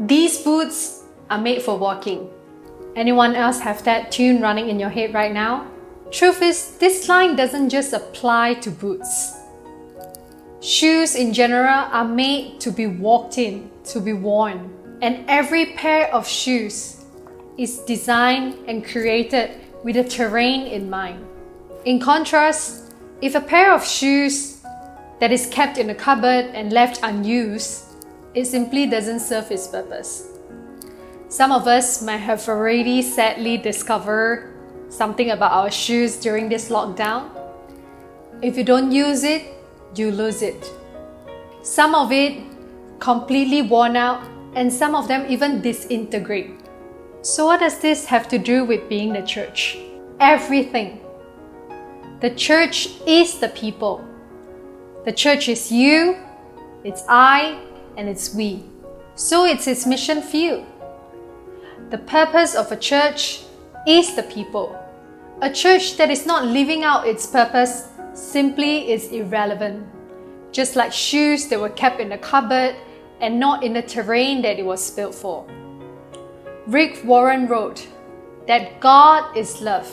These boots are made for walking. Anyone else have that tune running in your head right now? Truth is, this line doesn't just apply to boots. Shoes in general are made to be walked in, to be worn. And every pair of shoes is designed and created with the terrain in mind. In contrast, if a pair of shoes that is kept in a cupboard and left unused, it simply doesn't serve its purpose. Some of us might have already sadly discovered something about our shoes during this lockdown. If you don't use it, you lose it. Some of it completely worn out, and some of them even disintegrate. So what does this have to do with being the church? Everything. The church is the people. The church is you, it's I, and it's we. So it's its mission field. The purpose of a church is the people. A church that is not living out its purpose simply is irrelevant. Just like shoes that were kept in the cupboard and not in the terrain that it was built for. Rick Warren wrote that God is love.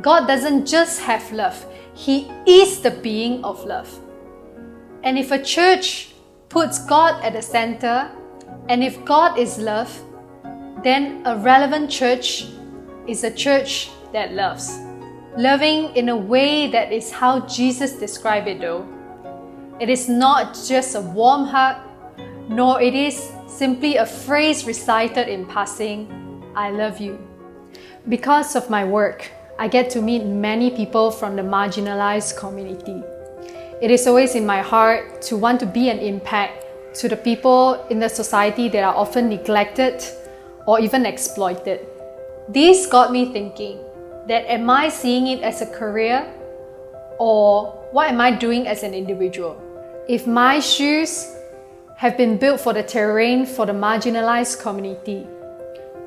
God doesn't just have love, He is the being of love. And if a church puts God at the center, and if God is love, then a relevant church is a church that loves. Loving in a way that is how Jesus described it though. It is not just a warm hug, nor it is simply a phrase recited in passing, I love you. Because of my work, I get to meet many people from the marginalized community. It is always in my heart to want to be an impact to the people in the society that are often neglected or even exploited. This got me thinking that am I seeing it as a career, or what am I doing as an individual? If my shoes have been built for the terrain for the marginalized community,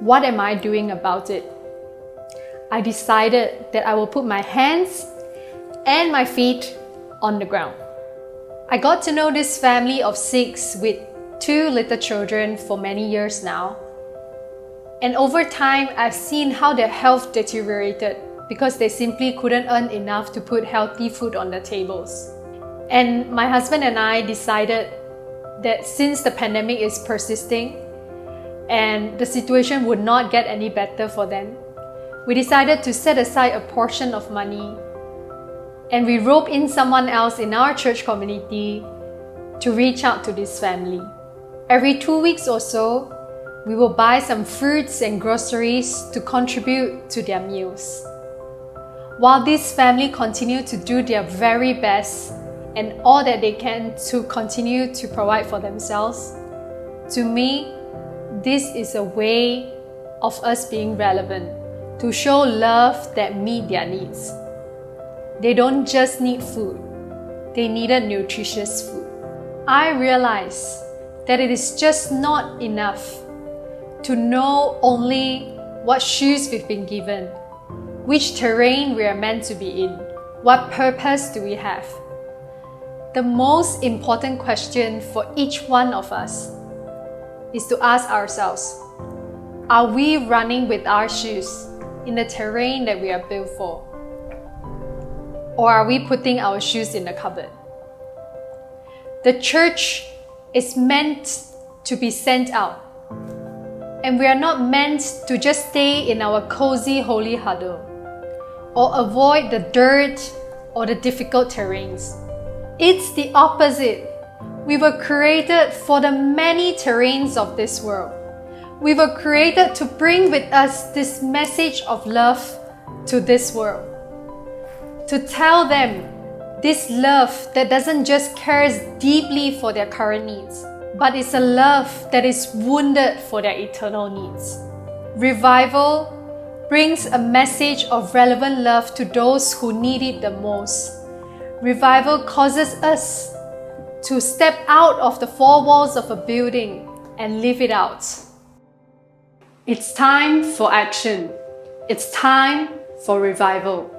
what am I doing about it? I decided that I will put my hands and my feet on the ground. I got to know this family of 6 with 2 little children for many years now. And over time, I've seen how their health deteriorated because they simply couldn't earn enough to put healthy food on their tables. And my husband and I decided that since the pandemic is persisting and the situation would not get any better for them, we decided to set aside a portion of money and we rope in someone else in our church community to reach out to this family. Every 2 weeks or so, we will buy some fruits and groceries to contribute to their meals. While this family continue to do their very best and all that they can to continue to provide for themselves, to me, this is a way of us being relevant, to show love that meet their needs. They don't just need food, they needed nutritious food. I realize that it is just not enough to know only what shoes we've been given, which terrain we are meant to be in, what purpose do we have. The most important question for each one of us is to ask ourselves, are we running with our shoes in the terrain that we are built for? Or are we putting our shoes in the cupboard? The church is meant to be sent out. And we are not meant to just stay in our cozy holy huddle or avoid the dirt or the difficult terrains. It's the opposite. We were created for the many terrains of this world. We were created to bring with us this message of love to this world. To tell them this love that doesn't just care deeply for their current needs, but it's a love that is wounded for their eternal needs. Revival brings a message of relevant love to those who need it the most. Revival causes us to step out of the 4 walls of a building and live it out. It's time for action. It's time for revival.